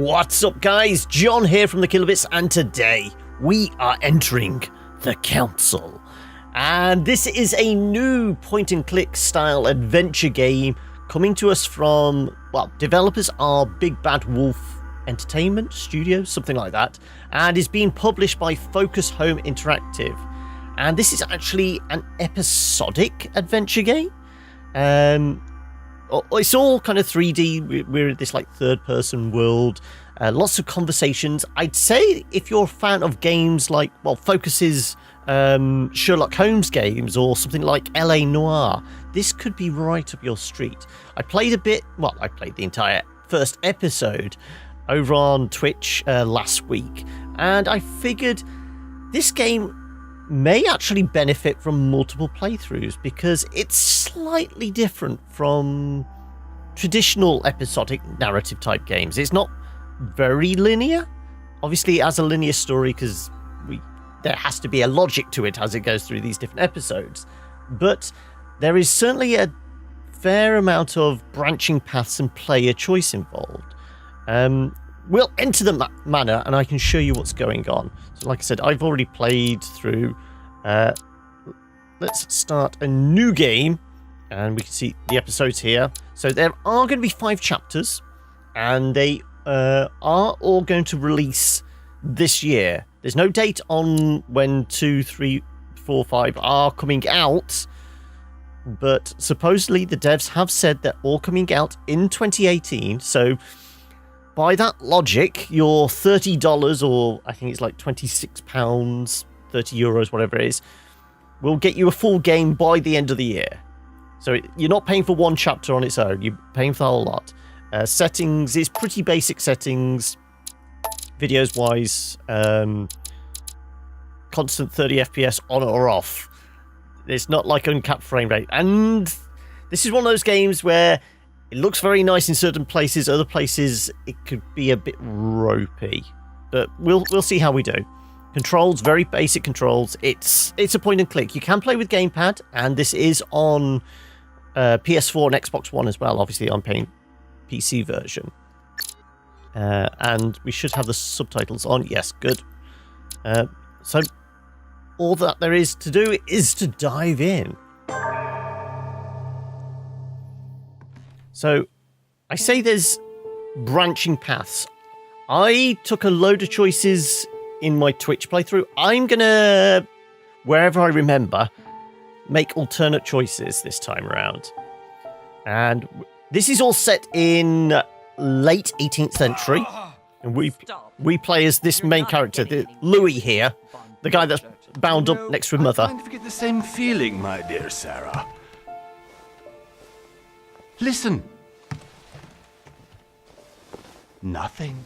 What's up, guys? John here from the Kilobits, and today we are entering the Council. And this is a new point-and-click style adventure game coming to us from, well, developers are Big Bad Wolf Entertainment Studios, something like that, and is being published by Focus Home Interactive. And this is actually an episodic adventure game. It's all kind of 3D. We're in this like third-person world. Lots of conversations. I'd say if you're a fan of games like, well, Focus's Sherlock Holmes games or something like LA Noire, this could be right up your street. I played the entire first episode over on Twitch last week, and I figured this game may actually benefit from multiple playthroughs because it's slightly different from traditional episodic narrative type games. It's not very linear. Obviously, it has a linear story because there has to be a logic to it as it goes through these different episodes. But there is certainly a fair amount of branching paths and player choice involved. We'll enter the manor and I can show you what's going on. So like I said, I've already played through. Let's start a new game and we can see the episodes here. So there are going to be 5 chapters and they are all going to release this year. There's no date on when 2, 3, 4, 5 are coming out, but supposedly the devs have said they're all coming out in 2018. So by that logic, your $30 or I think it's like £26, €30, whatever it is, will get you a full game by the end of the year. So you're not paying for one chapter on its own, you're paying for the whole lot. Settings is pretty basic settings, videos wise, constant 30 FPS on or off. It's not like uncapped frame rate. And this is one of those games where it looks very nice in certain places, other places it could be a bit ropey. But we'll see how we do. Controls, very basic controls. It's a point and click. You can play with gamepad, and this is on PS4 and Xbox One as well. Obviously, I'm playing PC version. And we should have the subtitles on. Yes, good. So all that there is to do is to dive in. So I say there's branching paths. I took a load of choices in my Twitch playthrough. I'm gonna, wherever I remember, make alternate choices this time around. And this is all set in late 18th century. And we play as this main character, Louis here, the guy that's bound up next to his mother. I'm trying to get the same feeling, my dear Sarah. Listen. Nothing.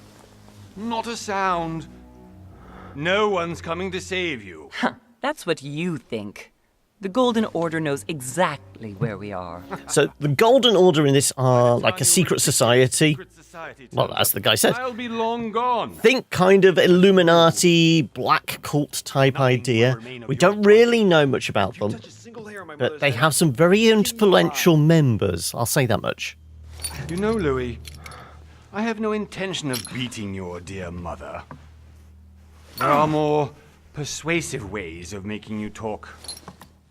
Not a sound. No one's coming to save you. That's what you think. The Golden Order knows exactly where we are. So the Golden Order in this are like a secret society. Well, as the guy said. I'll be long gone. Think kind of Illuminati, black cult type idea. We don't really know much about them, but they have some very influential members. I'll say that much. You know, Louis, I have no intention of beating your dear mother. There are more persuasive ways of making you talk.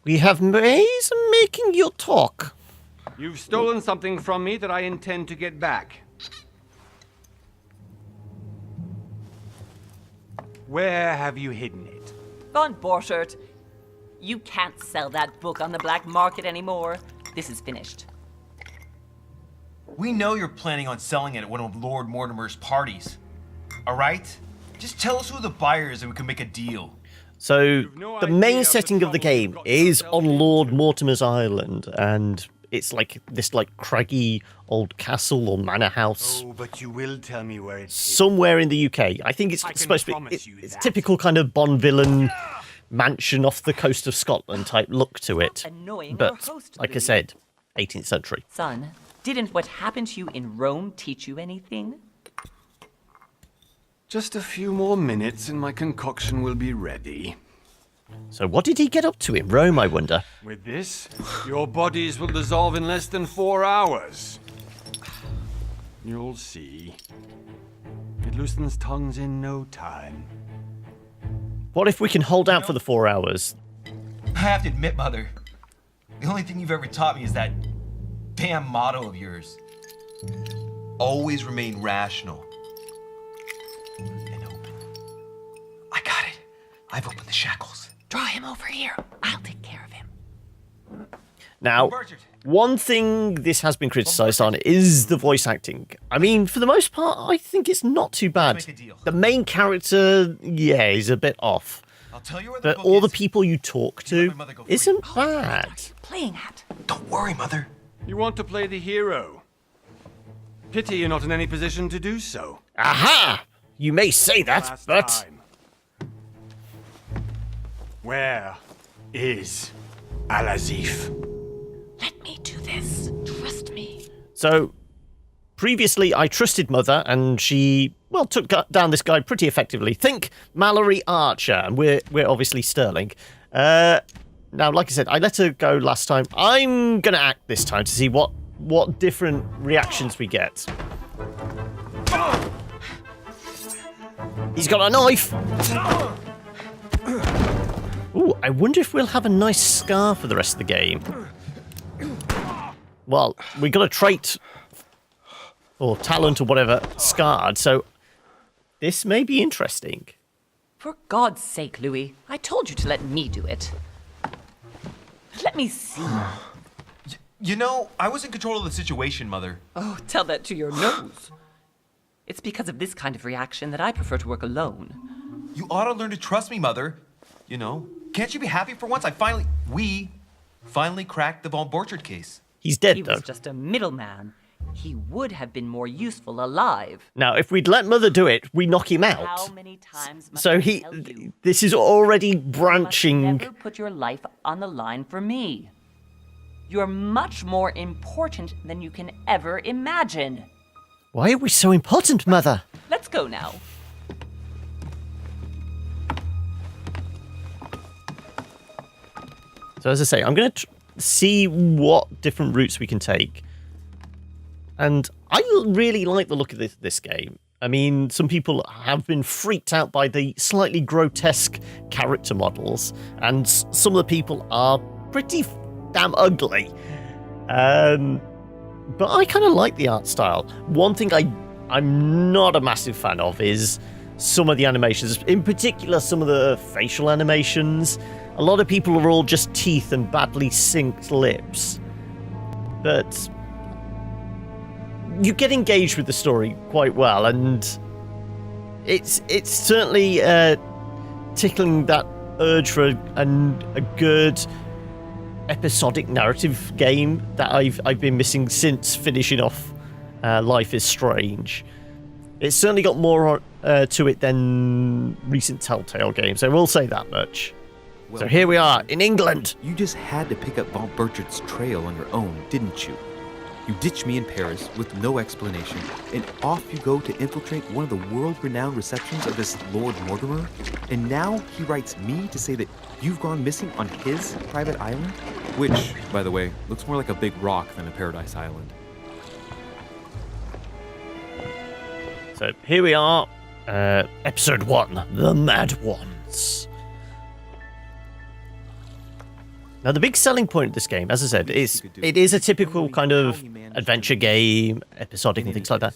We have ways of making you talk. You've stolen something from me that I intend to get back. Where have you hidden it? Von Borchert, you can't sell that book on the black market anymore. This is finished. We know you're planning on selling it at one of Lord Mortimer's parties. All right? Just tell us who the buyer is and we can make a deal. So the main setting of the game is on Lord Mortimer's Island, and it's like this craggy old castle or manor house. Oh, but you will tell me where it's somewhere in the UK. I think it's supposed to be it's typical kind of Bond villain mansion off the coast of Scotland type look to it. But like I said, 18th century. Son, didn't what happened to you in Rome teach you anything? Just a few more minutes and my concoction will be ready. So what did he get up to in Rome, I wonder? With this, your bodies will dissolve in less than 4 hours. You'll see. It loosens tongues in no time. What if we can hold out for the 4 hours? I have to admit, Mother, the only thing you've ever taught me is that damn motto of yours. Always remain rational. And open. I got it. I've opened the shackles. Draw him over here. I'll take care of him. Now, one thing this has been criticised on is the voice acting. I mean, for the most part, I think it's not too bad. Let's make a deal. The main character, yeah, is a bit off. I'll tell you where But book all the is. people you talk You let to my mother go free. isn't What are bad. you playing at? Don't worry, Mother. You want to play the hero? Pity you're not in any position to do so. Aha! You may say that, Last but time. Where is Al-Azif? Let me do this. Trust me. so previously I trusted Mother, and she took down this guy pretty effectively. Think Mallory Archer, and we're obviously Sterling. Now, like I said, I let her go last time. I'm gonna act this time to see what different reactions we get. He's got a knife. Ooh, I wonder if we'll have a nice scar for the rest of the game. Well, we got a trait or talent or whatever scarred, so this may be interesting. For God's sake, Louis, I told you to let me do it. Let me see. You know, I was in control of the situation, Mother. Oh, tell that to your nose. It's because of this kind of reaction that I prefer to work alone. You ought to learn to trust me, Mother. You know, can't you be happy for once? We finally cracked the Von Borchard case. He's dead, He though. was just a middleman. He would have been more useful alive. Now, if we'd let Mother do it, we knock him How out. many times must So I tell you? this is already You must branching. never put your life on the line for me. You're much more important than you can ever imagine. Why are we so important, Mother? Let's go now. So as I say, I'm going to see what different routes we can take. And I really like the look of this game. I mean, some people have been freaked out by the slightly grotesque character models, and some of the people are pretty damn ugly. But I kind of like the art style. One thing I'm not a massive fan of is some of the animations, in particular some of the facial animations. A lot of people are all just teeth and badly synced lips. But you get engaged with the story quite well, and it's certainly tickling that urge for a good episodic narrative game that I've been missing since finishing off Life is Strange. It's certainly got more to it than recent Telltale games, I will say that much. Well, So here we are, in England. You just had to pick up Von Burchard's trail on your own, didn't you? You ditched me in Paris with no explanation, and off you go to infiltrate one of the world-renowned receptions of this Lord Mortimer, and now he writes me to say that you've gone missing on his private island? Which, by the way, looks more like a big rock than a paradise island. So here we are, episode 1, The Mad Ones. Now, the big selling point of this game, as I said, is it is a typical kind of adventure game, episodic and things like that.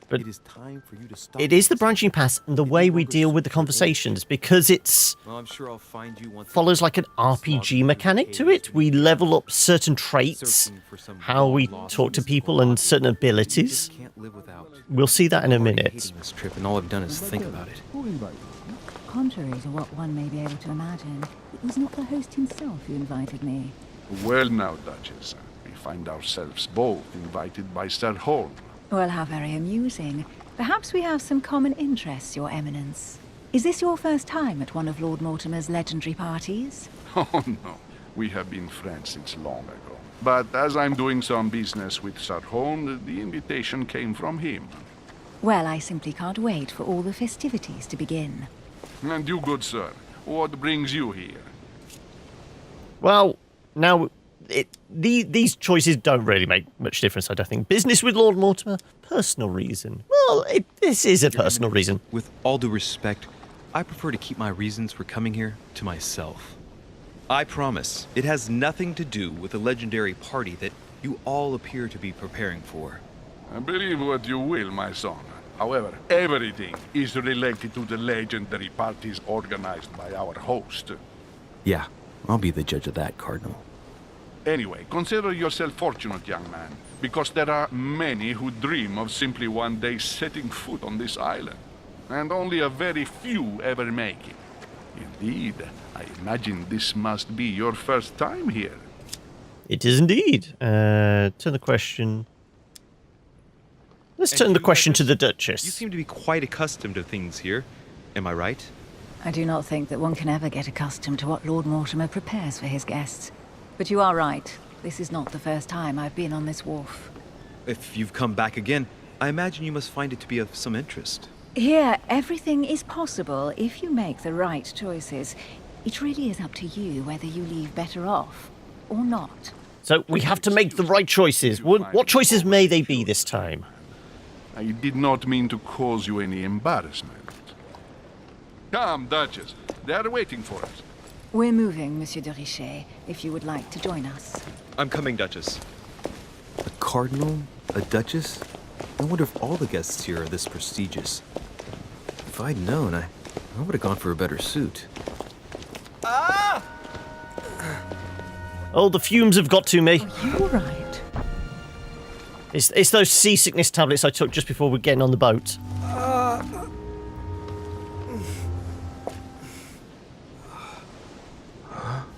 But It is time for you to stop. it is the branching path and the way we deal with the conversations, because it's Well, I'm sure I'll find you once follows like an RPG mechanic to it. We level up certain traits, how we talk to people, and certain abilities. Can't live without. We'll see that in a I'm already minute. hating this trip, and all I've done is think about it. Contrary to what one may be able to imagine, it was not the host himself who invited me. Well now, Duchess, we find ourselves both invited by Sir Holm. Well, how very amusing. Perhaps we have some common interests, Your Eminence. Is this your first time at one of Lord Mortimer's legendary parties? Oh no, we have been friends since long ago. But as I'm doing some business with Sir Holm, the invitation came from him. Well, I simply can't wait for all the festivities to begin. And you, good sir, what brings you here? Well, now these choices don't really make much difference, I don't think. Business with Lord Mortimer, personal reason. Well, this is a personal reason. With all due respect, I prefer to keep my reasons for coming here to myself. I promise, it has nothing to do with the legendary party that you all appear to be preparing for. Believe what you will, my son. However, everything is related to the legendary parties organized by our host. Yeah, I'll be the judge of that, Cardinal. Anyway, consider yourself fortunate, young man, because there are many who dream of simply one day setting foot on this island, and only a very few ever make it. Indeed, I imagine this must be your first time here. It is indeed. Turn the question... Let's turn the question to the Duchess. You seem to be quite accustomed to things here. Am I right? I do not think that one can ever get accustomed to what Lord Mortimer prepares for his guests. But you are right. This is not the first time I've been on this wharf. If you've come back again, I imagine you must find it to be of some interest. Here, everything is possible if you make the right choices. It really is up to you whether you leave better off or not. So we have to make the right choices. What choices may they be this time? I did not mean to cause you any embarrassment. Come, Duchess. They are waiting for us. We're moving, Monsieur de Richet, if you would like to join us. I'm coming, Duchess. A cardinal? A duchess? I wonder if all the guests here are this prestigious. If I'd known, I would have gone for a better suit. Ah! Oh, the fumes have got to me. Are you all right? It's those seasickness tablets I took just before we're getting on the boat.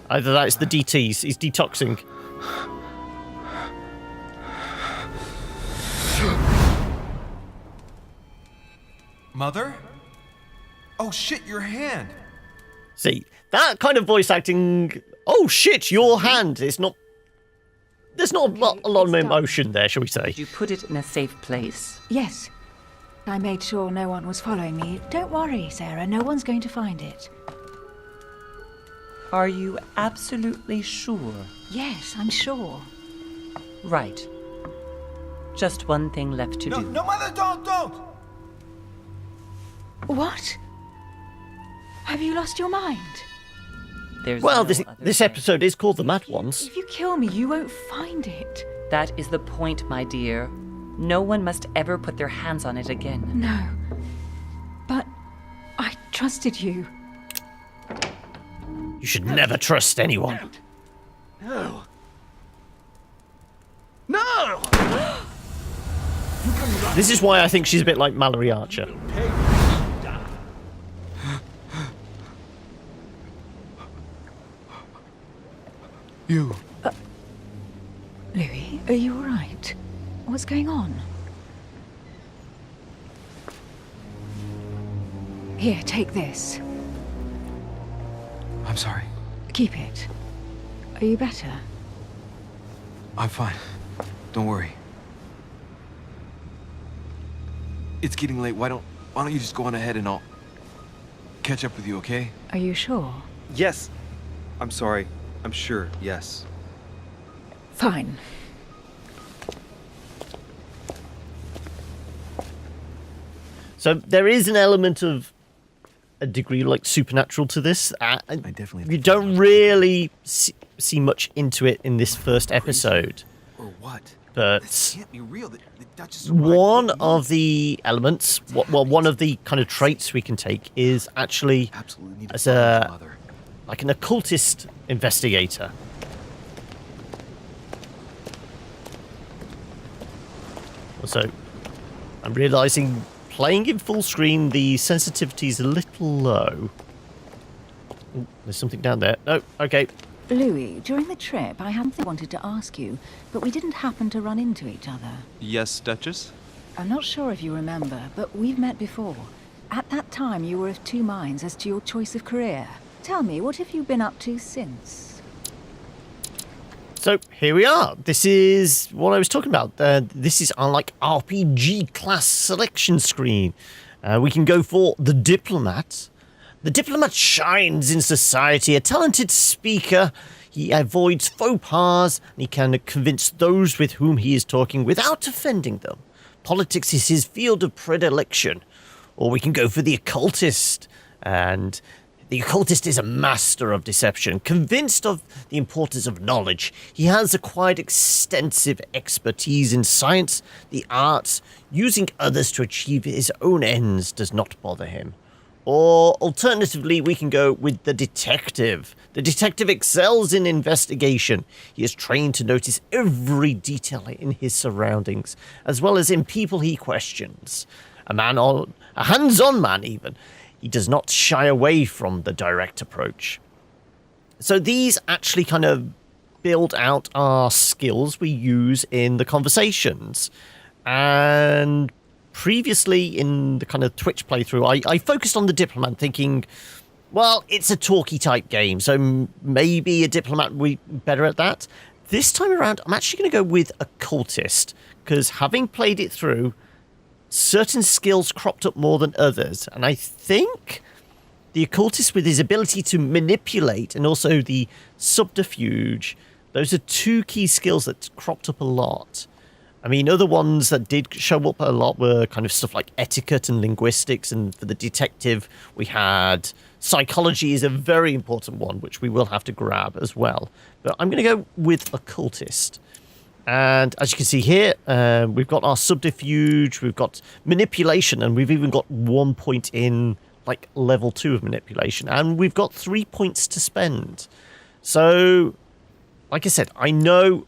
Either that, it's the DTs. He's detoxing. Mother? Oh shit, your hand! See, that kind of voice acting... Oh shit, your hand! It's not... There's not a lot of emotion there, shall we say. Did you put it in a safe place? Yes. I made sure no one was following me. Don't worry, Sarah. No one's going to find it. Are you absolutely sure? Yes, I'm sure. Right. Just one thing left to do. No, Mother, don't! What? Have you lost your mind? There's Well, no this other episode is called The Mad Ones. If you kill me, you won't find it. That is the point, my dear. No one must ever put their hands on it again. No. But I trusted you. You should never trust anyone. No! No! This is why I think she's a bit like Mallory Archer. You. Louis, are you all right? What's going on? Here, take this. I'm sorry. Keep it. Are you better? I'm fine. Don't worry. It's getting late. Why don't you just go on ahead and I'll catch up with you, okay? Are you sure? Yes. I'm sorry. I'm sure, yes. Fine. So there is an element of a degree like supernatural to this. I definitely have You to don't really see much into it in this first episode. Or what? But This can't be real. The Duchess one of the elements, well, one of the kind of traits we can take is actually absolutely need to as find a your mother. like an occultist investigator. Also, I'm realizing playing in full screen, the sensitivity is a little low. Ooh, there's something down there. Oh, okay. Louis, during the trip, I had wanted to ask you, but we didn't happen to run into each other. Yes, Duchess? I'm not sure if you remember, but we've met before. At that time, you were of two minds as to your choice of career. Tell me, what have you been up to since? So here we are. This is what I was talking about. This is our like RPG class selection screen. We can go for the diplomat. The diplomat shines in society, a talented speaker. He avoids faux pas, and he can convince those with whom he is talking without offending them. Politics is his field of predilection. Or we can go for the occultist, and the occultist is a master of deception. Convinced of the importance of knowledge, he has acquired extensive expertise in science, the arts. Using others to achieve his own ends does not bother him. Or alternatively, we can go with the detective. The detective excels in investigation. He is trained to notice every detail in his surroundings, as well as in people he questions. A hands-on man even. He does not shy away from the direct approach. So these actually kind of build out our skills we use in the conversations. And previously in the kind of Twitch playthrough, I focused on the diplomat, thinking, well, it's a talky type game, so maybe a diplomat would be better at that. This time around, I'm actually going to go with occultist, because having played it through, certain skills cropped up more than others, and I think the occultist, with his ability to manipulate and also the subterfuge, those are two key skills that cropped up a lot. I mean, other ones that did show up a lot were kind of stuff like etiquette and linguistics, and for the detective, we had psychology is a very important one, which we will have to grab as well. But I'm going to go with occultist. And as you can see here, we've got our subterfuge, we've got manipulation, and we've even got 1 point in like level 2 of manipulation, and we've got 3 points to spend. So, like I said, I know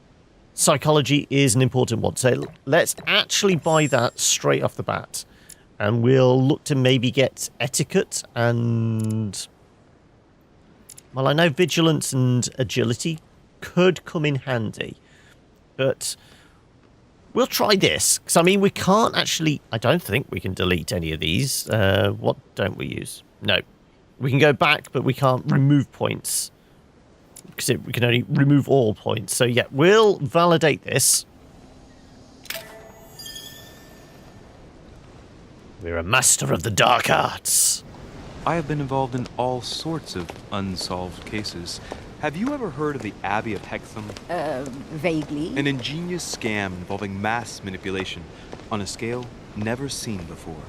psychology is an important one, so let's actually buy that straight off the bat, and we'll look to maybe get etiquette and, well, I know vigilance and agility could come in handy, but we'll try this, because I mean, we can't actually, I don't think we can delete any of these. What don't we use? No, we can go back, but we can't remove points, because we can only remove all points. So yeah, we'll validate this. We're a master of the dark arts. I have been involved in all sorts of unsolved cases. Have you ever heard of the Abbey of Hexham? Vaguely. An ingenious scam involving mass manipulation on a scale never seen before.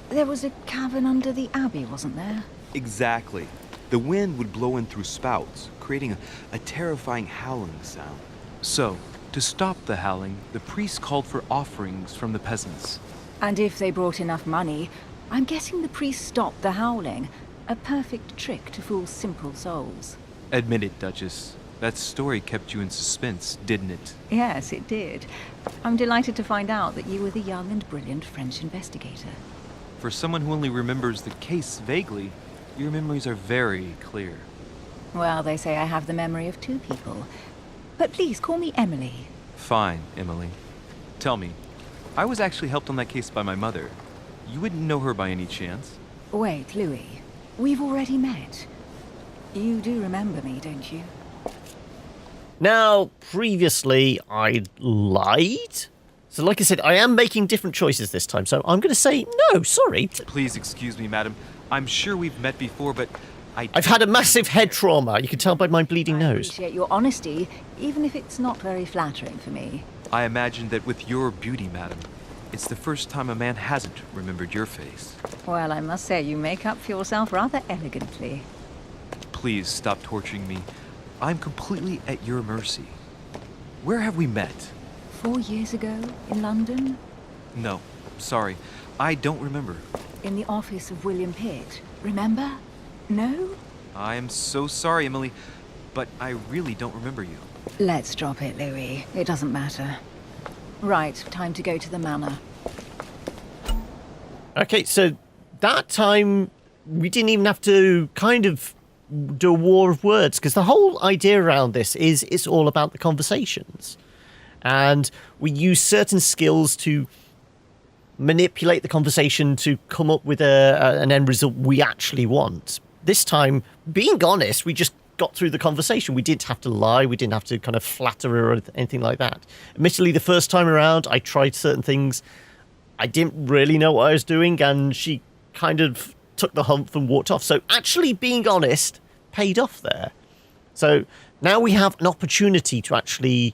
There was a cavern under the abbey, wasn't there? Exactly. The wind would blow in through spouts, creating a terrifying howling sound. So, to stop the howling, the priests called for offerings from the peasants. And if they brought enough money, I'm guessing the priest stopped the howling. A perfect trick to fool simple souls. Admit it, Duchess. That story kept you in suspense, didn't it? Yes, it did. I'm delighted to find out that you were the young and brilliant French investigator. For someone who only remembers the case vaguely, your memories are very clear. Well, they say I have the memory of two people. But please, call me Emily. Fine, Emily. Tell me, I was actually helped on that case by my mother. You wouldn't know her by any chance? Wait, Louis. We've already met. You do remember me, don't you? Now, previously, I lied. So like I said, I am making different choices this time, so I'm going to say, no, sorry. Please excuse me, madam. I'm sure we've met before, but I've had a massive head trauma. You can tell by my bleeding I nose. appreciate your honesty, even if it's not very flattering for me. I imagine that with your beauty, madam, it's the first time a man hasn't remembered your face. Well, I must say, you make up for yourself rather elegantly. Please stop torturing me. I'm completely at your mercy. Where have we met? 4 years ago, in London? No, sorry. I don't remember. In the office of William Pitt. Remember? No? I am so sorry, Emily, but I really don't remember you. Let's drop it, Louis. It doesn't matter. Right, time to go to the manor. Okay, so that time we didn't even have to kind of do a war of words, because the whole idea around this is it's all about the conversations. And we use certain skills to manipulate the conversation to come up with an end result we actually want. This time, being honest, we just got through the conversation. We didn't have to lie. We didn't have to kind of flatter her or anything like that. Admittedly, the first time around, I tried certain things. I didn't really know what I was doing, and she kind of took the hump and walked off. So actually being honest paid off there. So now we have an opportunity to actually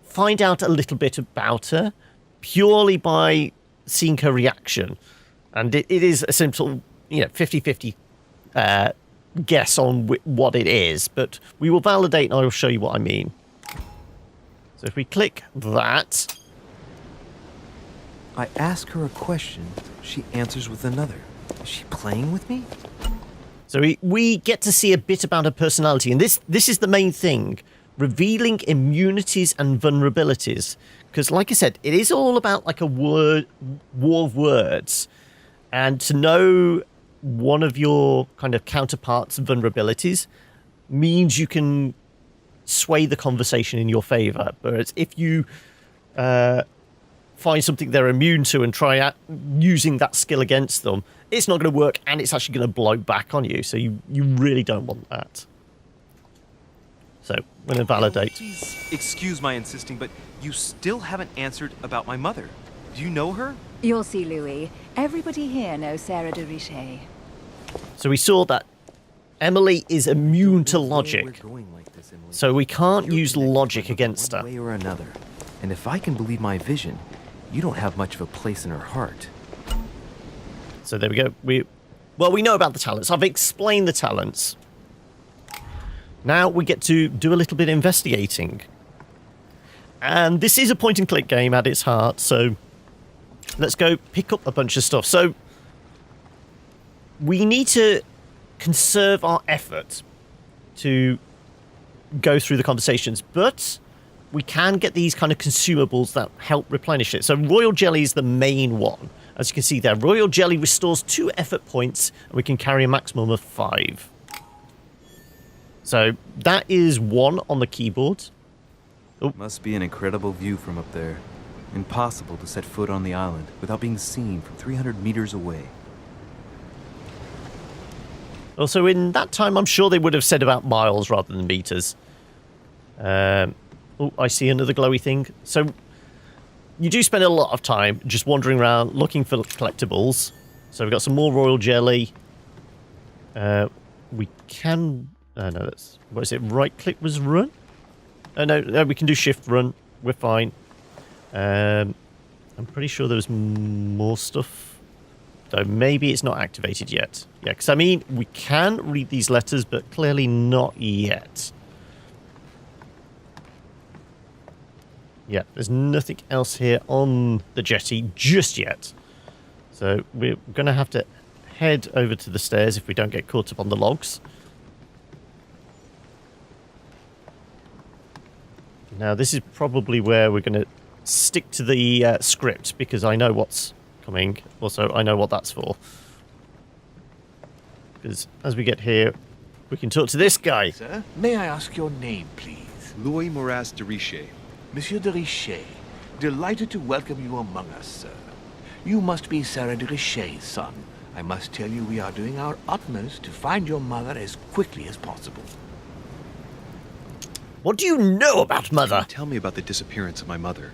find out a little bit about her purely by seeing her reaction. And it is a simple, 50-50 guess on what it is, but we will validate and I will show you what I mean. So if we click that... I ask her a question, she answers with another. Is she playing with me? So we get to see a bit about her personality, and this is the main thing, revealing immunities and vulnerabilities. Because like I said, it is all about like a war of words, and to know one of your kind of counterparts' vulnerabilities means you can sway the conversation in your favor. Whereas if you find something they're immune to and try out using that skill against them, it's not going to work, and it's actually going to blow back on you. So you really don't want that. So we're going to validate. Please excuse my insisting, but you still haven't answered about my mother. Do you know her? You'll see, Louis. Everybody here knows Sarah de Richet. So we saw that Emily is immune to logic. We're going like this, Emily. So we can't use logic against her. One way or another. And if I can believe my vision, you don't have much of a place in her heart. So there we go. We know about the talents. I've explained the talents. Now we get to do a little bit of investigating. And this is a point-and-click game at its heart, so let's go pick up a bunch of stuff. So we need to conserve our effort to go through the conversations, but we can get these kind of consumables that help replenish it. So royal jelly is the main one. As you can see there, royal jelly restores 2 effort points, and we can carry a maximum of 5. So that is 1 on the keyboard. Oh. Must be an incredible view from up there. Impossible to set foot on the island without being seen from 300 meters away. Also, in that time, I'm sure they would have said about miles rather than meters. Oh, I see another glowy thing. So you do spend a lot of time just wandering around looking for collectibles. So we've got some more royal jelly. We can... no, that's... What is it? Right-click was run? No, we can do shift run. We're fine. I'm pretty sure there was more stuff. Though maybe it's not activated yet. Yeah, because I mean, we can read these letters, but clearly not yet. Yeah, there's nothing else here on the jetty just yet. So we're going to have to head over to the stairs if we don't get caught up on the logs. Now, this is probably where we're going to stick to the script, because I know what's coming. Also, I know what that's for. Because as we get here, we can talk to this guy. Sir, may I ask your name, please? Louis de Richet. Monsieur de Richet, delighted to welcome you among us, sir. You must be Sarah de Richet's son. I must tell you we are doing our utmost to find your mother as quickly as possible. What do you know about Mother? Tell me about the disappearance of my mother.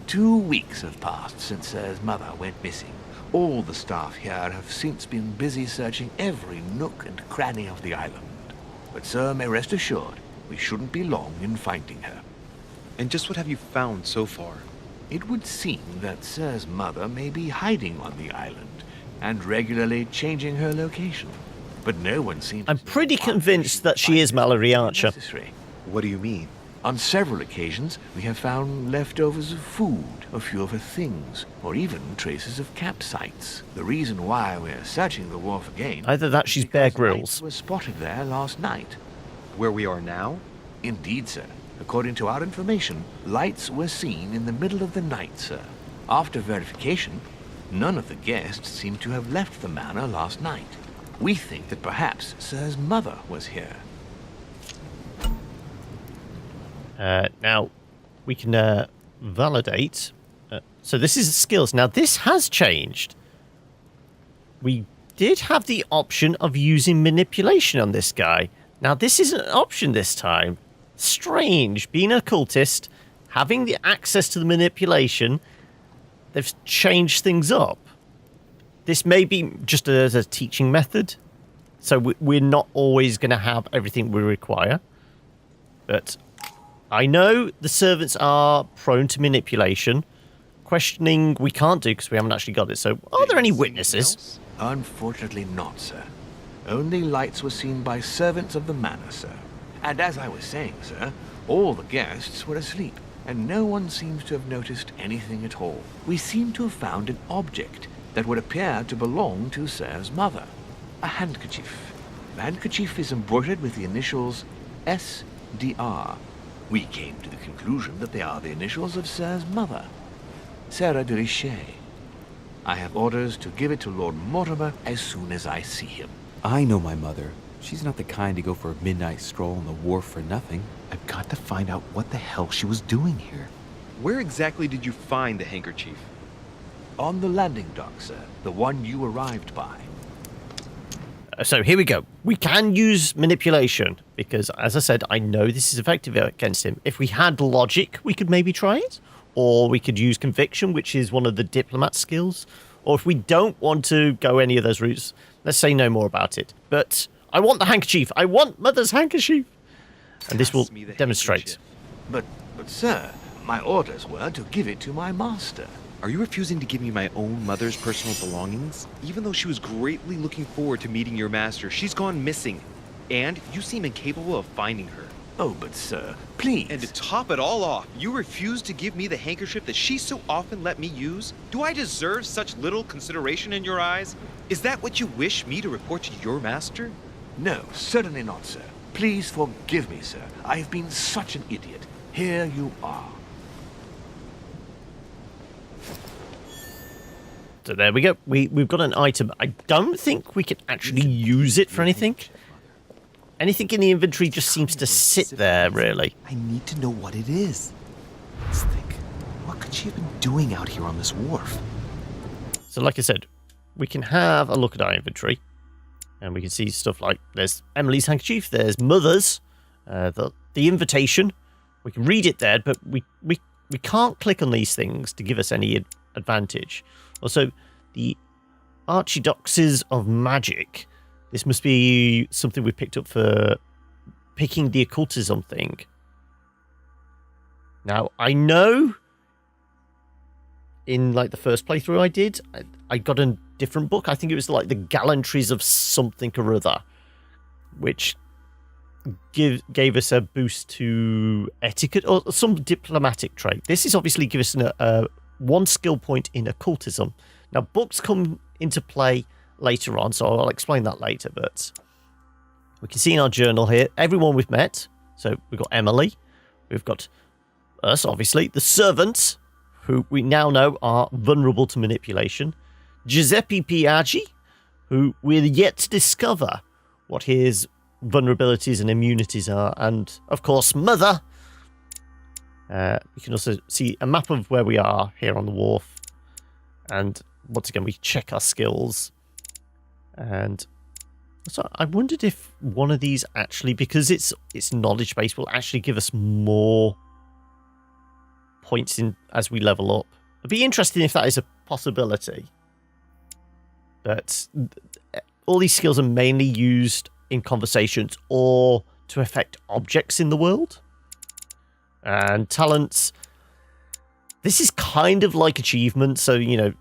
2 weeks have passed since Sir's mother went missing. All the staff here have since been busy searching every nook and cranny of the island. But Sir may rest assured, we shouldn't be long in finding her. And just what have you found so far? It would seem that Sir's mother may be hiding on the island and regularly changing her location. But no one seems... I'm pretty convinced that she is Mallory Archer. What do you mean? On several occasions, we have found leftovers of food, a few of her things, or even traces of campsites. The reason why we're searching the wharf again... Either that, she's Bear Grylls. ...was spotted there last night. Where we are now? Indeed, sir. According to our information, lights were seen in the middle of the night, sir. After verification, none of the guests seem to have left the manor last night. We think that perhaps Sir's mother was here. Now, we can validate. So this is skills. Now, this has changed. We did have the option of using manipulation on this guy. Now, this isn't an option this time. Strange. Being an occultist, having the access to the manipulation, they've changed things up. This may be just as a teaching method. So we're not always going to have everything we require. But I know the servants are prone to manipulation. Questioning we can't do because we haven't actually got it. So are there any witnesses? Unfortunately not, sir. Only lights were seen by servants of the manor, sir. And as I was saying, sir, all the guests were asleep, and no one seems to have noticed anything at all. We seem to have found an object that would appear to belong to Sir's mother. A handkerchief. The handkerchief is embroidered with the initials S.D.R. We came to the conclusion that they are the initials of Sir's mother, Louis de Richet. I have orders to give it to Lord Mortimer as soon as I see him. I know my mother. She's not the kind to go for a midnight stroll on the wharf for nothing. I've got to find out what the hell she was doing here. Where exactly did you find the handkerchief? On the landing dock, sir. The one you arrived by. So here we go. We can use manipulation because, as I said, I know this is effective against him. If we had logic, we could maybe try it. Or we could use conviction, which is one of the diplomat skills. Or if we don't want to go any of those routes, let's say no more about it. But I want the handkerchief. I want Mother's handkerchief. And this will demonstrate. But sir, my orders were to give it to my master. Are you refusing to give me my own mother's personal belongings? Even though she was greatly looking forward to meeting your master, she's gone missing. And you seem incapable of finding her. Oh, but sir, please. And to top it all off, you refuse to give me the handkerchief that she so often let me use? Do I deserve such little consideration in your eyes? Is that what you wish me to report to your master? No, certainly not, sir. Please forgive me, sir. I have been such an idiot. Here you are. So there we go. We've got an item. I don't think we can actually use it for anything. Anything in the inventory just seems to sit there, really. I need to know what it is. Let's think. What could she have been doing out here on this wharf? So like I said, we can have a look at our inventory. And we can see stuff like there's Emily's handkerchief, there's Mother's, the invitation. We can read it there, but we can't click on these things to give us any advantage. Also, the Archidoxes of Magic. This must be something we picked up for picking the occultism thing. Now, I know in like the first playthrough I did, I got a different book. I think it was like the Gallantries of something or other, which gave us a boost to etiquette or some diplomatic trait. This is obviously give us one skill point in occultism. Now, books come into play later on, so I'll explain that later, but we can see in our journal here, everyone we've met. So we've got Emily, we've got us, obviously, the servants, who we now know are vulnerable to manipulation, Giuseppe Piaggi, who we're yet to discover what his vulnerabilities and immunities are, and, of course, Mother. We can also see a map of where we are here on the wharf, and once again, we check our skills. And so I wondered if one of these actually, because it's knowledge based, will actually give us more points in as we level up. It'd be interesting if that is a possibility. But all these skills are mainly used in conversations or to affect objects in the world. And talents, this is kind of like achievements. So, you know,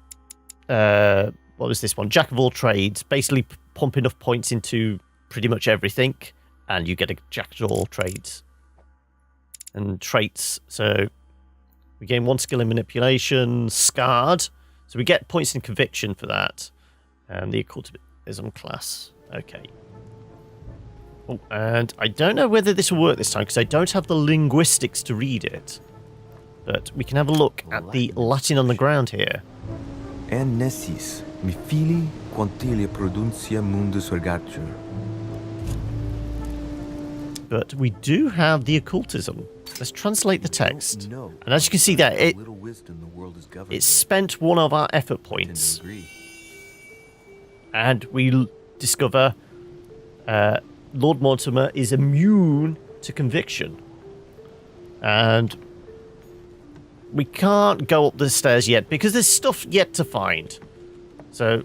what was this one? Jack of all trades. Basically pump enough points into pretty much everything, and you get a jack of all trades. And traits. So we gain one skill in manipulation. Scarred. So we get points in conviction for that. And the occultism class. Okay. Oh, and I don't know whether this will work this time because I don't have the linguistics to read it. But we can have a look at the Latin on the ground here. En nessis, mi fili quantilia produncia mundus ergatur. But we do have the occultism. Let's translate the text. And as you can see there, it spent one of our effort points. And we discover Lord Mortimer is immune to conviction. And we can't go up the stairs yet because there's stuff yet to find. So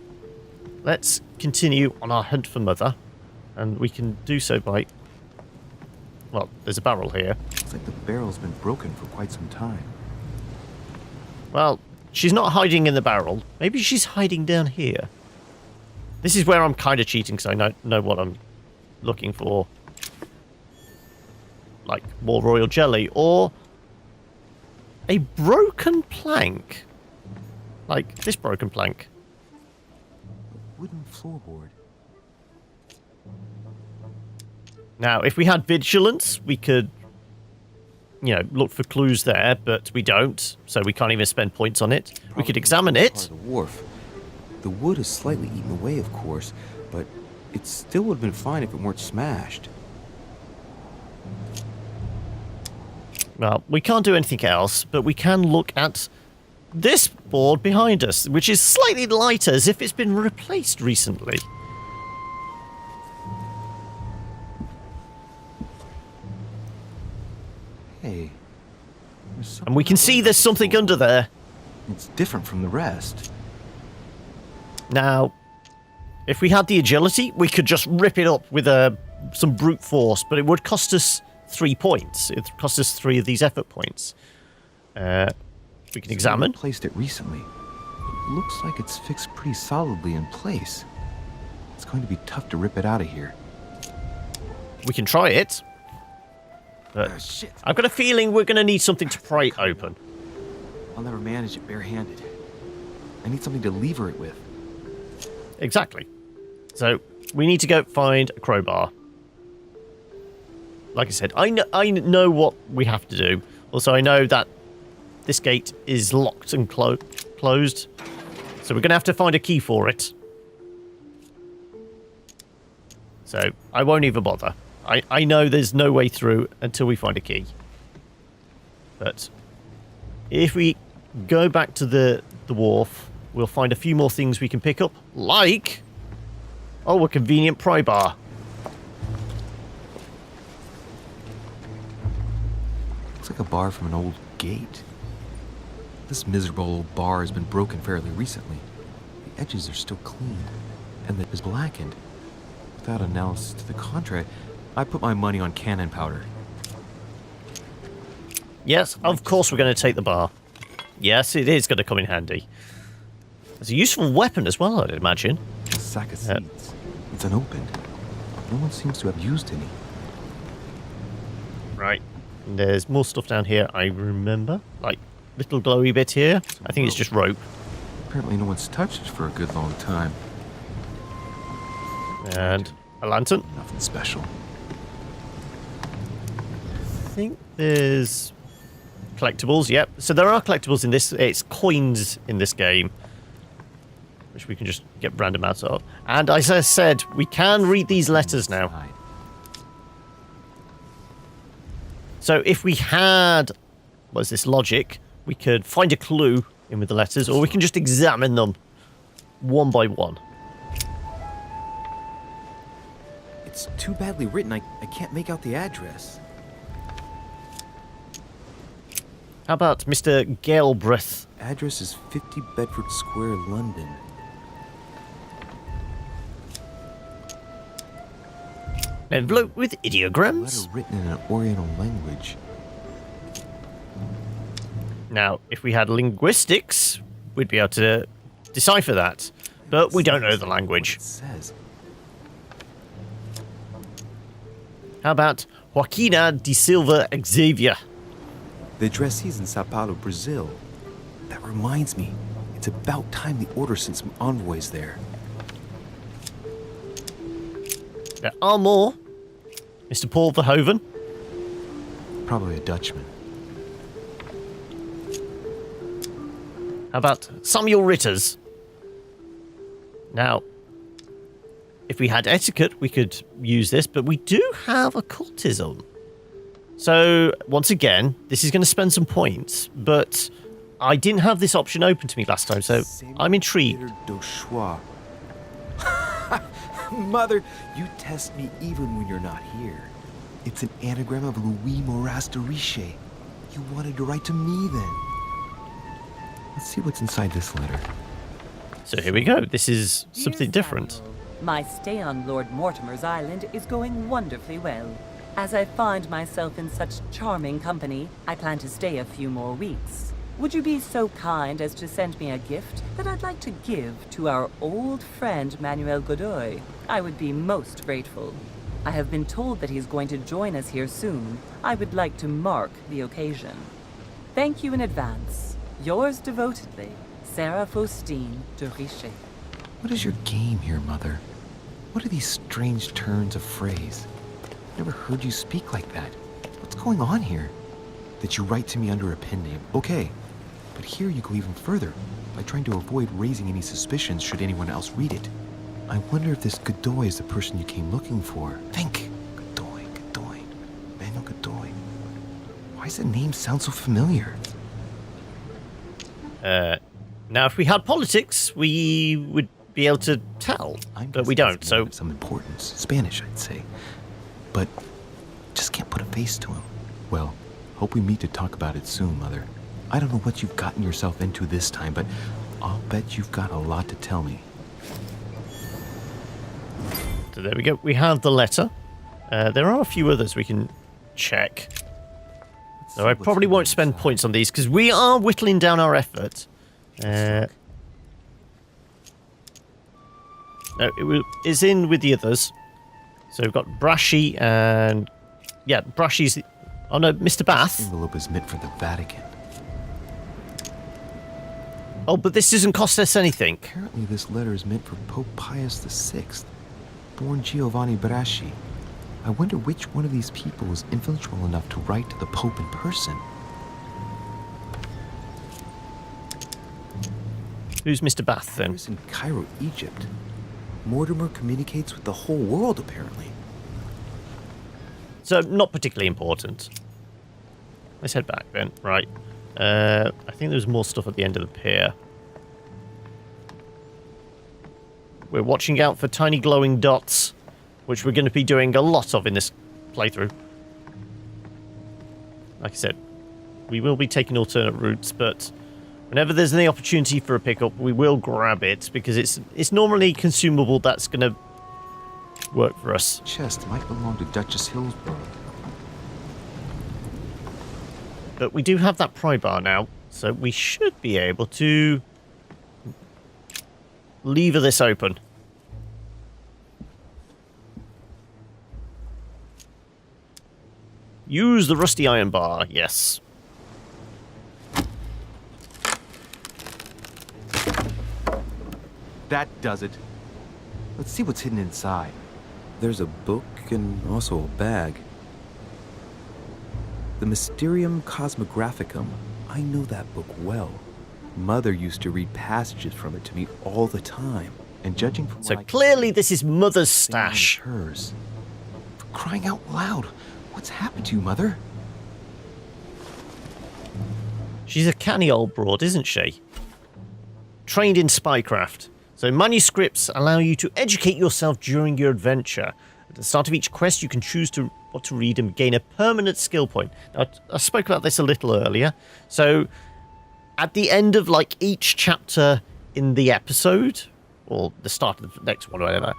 let's continue on our hunt for Mother. And we can do so by... Well, there's a barrel here. It's like the barrel's been broken for quite some time. Well, she's not hiding in the barrel. Maybe she's hiding down here. This is where I'm kind of cheating because I know what I'm looking for. Like more royal jelly or a broken plank. Like this broken plank. Wooden floorboard. Now, if we had vigilance, we could, you know, look for clues there, but we don't, so we can't even spend points on it. We could examine it. Part of the wharf. The wood is slightly eaten away, of course, but it still would have been fine if it weren't smashed. Well, we can't do anything else, but we can look at this board behind us, which is slightly lighter, as if it's been replaced recently. Hey. And we can see there's something under there. It's different from the rest. Now, if we had the agility, we could just rip it up with some brute force, but it would cost us 3 points. It would cost us 3 of these effort points. We can examine. Placed it recently. It looks like it's fixed pretty solidly in place. It's going to be tough to rip it out of here. We can try it. But Shit. I've got a feeling we're going to need something to pry it open. I'll never manage it barehanded. I need something to lever it with. Exactly. So, we need to go find a crowbar. Like I said, I know what we have to do. Also, I know that this gate is locked and closed. So we're going to have to find a key for it. So, I won't even bother. I know there's no way through until we find a key. But if we go back to the wharf, we'll find a few more things we can pick up, like... Oh, a convenient pry bar. Looks like a bar from an old gate. This miserable old bar has been broken fairly recently. The edges are still clean, and it is blackened. Without analysis to the contrary, I put my money on cannon powder. Yes, of course we're going to take the bar. Yes, it is going to come in handy. It's a useful weapon as well, I'd imagine. A sack of seeds. It's unopened. No one seems to have used any. Right. And there's more stuff down here, I remember. Like, little glowy bit here. I think it's just rope. Apparently no one's touched it for a good long time. And a lantern. Nothing special. I think there's collectibles, yep. So there are collectibles in this. It's coins in this game, which we can just get random amounts of. And as I said, we can read these letters now. So if we had, what's this, logic, we could find a clue in with the letters, or we can just examine them one by one. It's too badly written, I can't make out the address. How about Mr. Galbraith? Address is 50 Bedford Square, London. Envelope with ideograms. Letter written in an Oriental language. Now, if we had linguistics, we'd be able to decipher that. But we don't know the language. It says. How about Joaquina de Silva Xavier? The addressee's in Sao Paulo, Brazil. That reminds me, it's about time the Order sent some envoys there. There are more. Mr. Paul Verhoeven. Probably a Dutchman. How about Samuel Ritters? Now, if we had etiquette, we could use this, but we do have occultism. So, once again, this is going to spend some points, but I didn't have this option open to me last time, so I'm intrigued. Mother, you test me even when you're not here. It's an anagram of Louis de Richet. You wanted to write to me then. Let's see what's inside this letter. So here we go. This is something different. My stay on Lord Mortimer's island is going wonderfully well. As I find myself in such charming company, I plan to stay a few more weeks. Would you be so kind as to send me a gift that I'd like to give to our old friend Manuel Godoy? I would be most grateful. I have been told that he's going to join us here soon. I would like to mark the occasion. Thank you in advance. Yours devotedly, Sarah Faustine de Richet. What is your game here, Mother? What are these strange turns of phrase? Never heard you speak like that. What's going on here? That you write to me under a pen name, okay. But here you go even further, by trying to avoid raising any suspicions should anyone else read it. I wonder if this Godoy is the person you came looking for. Think! Godoy, Manuel Godoy. Why does the name sound so familiar? Now if we had politics, we would be able to tell, but we don't, so... Some importance. Spanish, I'd say. But just can't put a face to him. Well, hope we meet to talk about it soon, Mother. I don't know what you've gotten yourself into this time, but I'll bet you've got a lot to tell me. So there we go. We have the letter. There are a few others we can check. So I probably won't spend points on these, because we are whittling down our effort. No, it's in with the others. So we've got Brashy and... Yeah, Brashy's... Oh no, Mr. Bath. This envelope is meant for the Vatican. Oh, but this doesn't cost us anything. Apparently this letter is meant for Pope Pius VI, born Giovanni Braschi. I wonder which one of these people was influential enough to write to the Pope in person. Who's Mr. Bath, then? Paris in Cairo, Egypt. Mortimer communicates with the whole world, apparently. So, not particularly important. Let's head back, then. Right. I think there's more stuff at the end of the pier. We're watching out for tiny glowing dots, which we're going to be doing a lot of in this playthrough. Like I said, we will be taking alternate routes, but whenever there's any opportunity for a pickup, we will grab it, because it's normally consumable that's going to work for us. Chest might belong to Duchess Hillsborough. But we do have that pry bar now, so we should be able to lever this open. Use the rusty iron bar, yes. That does it. Let's see what's hidden inside. There's a book and also a bag. The Mysterium Cosmographicum. I know that book well. Mother used to read passages from it to me all the time. And judging from so clearly this is Mother's stash. Hers. For crying out loud, what's happened to you, Mother? She's a canny old broad, isn't she? Trained in spycraft. So manuscripts allow you to educate yourself during your adventure. At the start of each quest, you can choose what to read and gain a permanent skill point. Now, I spoke about this a little earlier. So, at the end of each chapter in the episode, or the start of the next one, or whatever,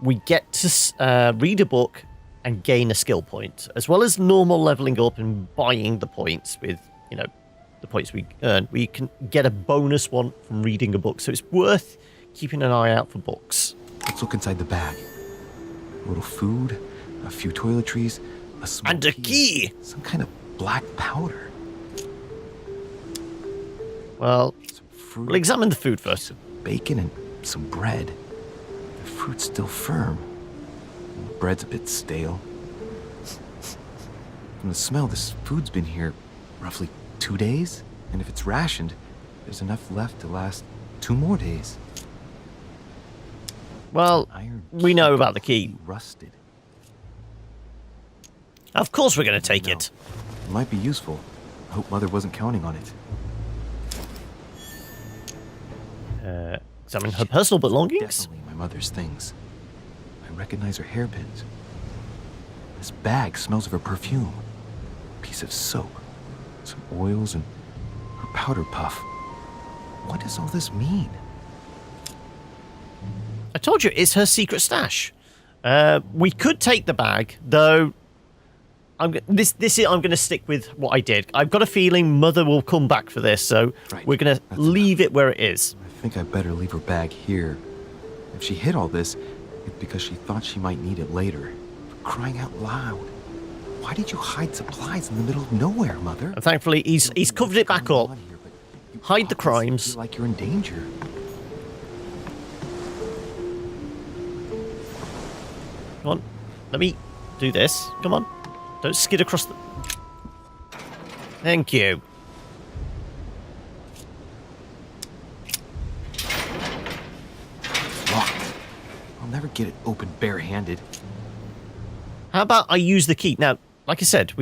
we get to read a book and gain a skill point, as well as normal leveling up and buying the points with, the points we earn. We can get a bonus one from reading a book, so it's worth keeping an eye out for books. Let's look inside the bag. A little food, a few toiletries, a small and a key. Some kind of black powder. Well, some fruit, we'll examine the food first. Some bacon and some bread. The fruit's still firm. The bread's a bit stale. From the smell, this food's been here roughly 2 days. And if it's rationed, there's enough left to last 2 more days. Well, we know about the key. Rusted. Of course we're going to take it. It might be useful. I hope Mother wasn't counting on it. Examine her personal belongings. Definitely my mother's things. I recognize her hairpins. This bag smells of her perfume. A piece of soap. Some oils and her powder puff. What does all this mean? I told you, it's her secret stash. We could take the bag, though. I'm going to stick with what I did. I've got a feeling Mother will come back for this, so we're going to leave it where it is. I think I better leave her bag here. If she hid all this, it's because she thought she might need it later. For crying out loud. Why did you hide supplies in the middle of nowhere, Mother? And thankfully, he's covered it back up. Hide the crimes. Feel like you're in danger. Come on, let me do this. Come on, don't skid across the... Thank you. It's locked. I'll never get it open barehanded. How about I use the key? Now, like I said,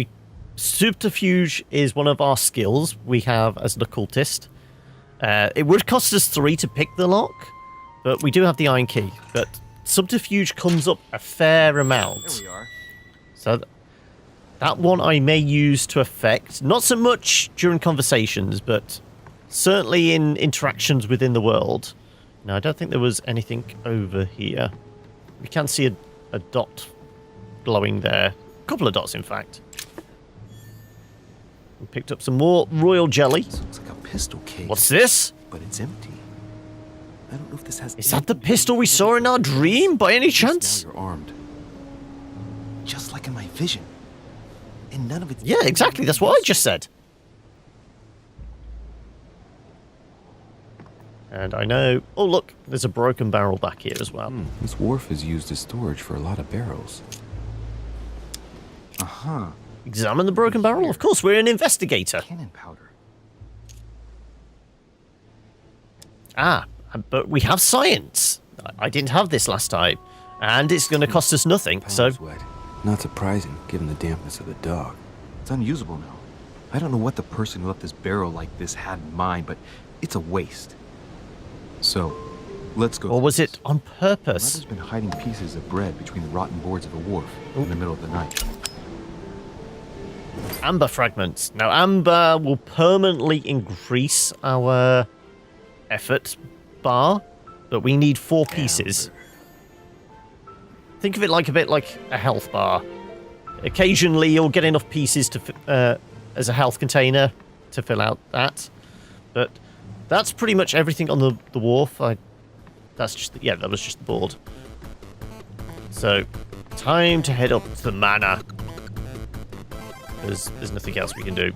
subterfuge is one of our skills we have as an occultist. It would cost us 3 to pick the lock, but we do have the iron key. But subterfuge comes up a fair amount. There we are. So that one I may use to effect. Not so much during conversations, but certainly in interactions within the world. Now, I don't think there was anything over here. We can see a dot glowing there. A couple of dots, in fact. We picked up some more royal jelly. This looks like a pistol case. What's this? But it's empty. I don't know if this has... Is that the pistol we saw in our dream, by any chance? Now you're armed. Just like in my vision. And none of it's... Yeah, exactly. That's what I just said. And I know... Oh, look. There's a broken barrel back here as well. This wharf is used as storage for a lot of barrels. Uh-huh. Examine the broken barrel? Of course, we're an investigator. Cannon powder. Ah, but we have science. I didn't have this last time. And it's going to cost us nothing, so... Wet. Not surprising, given the dampness of the dog. It's unusable now. I don't know what the person who left this barrel like this had in mind, but it's a waste. So, let's go. Or was it on purpose? Mother's been hiding pieces of bread between the rotten boards of the wharf in the middle of the night. Amber fragments. Now, amber will permanently increase our effort bar, but we need 4 pieces. Think of it like a bit like a health bar. Occasionally, you'll get enough pieces to as a health container to fill out that. But that's pretty much everything on the wharf. That's just that was just the board. So, time to head up to the manor. There's nothing else we can do.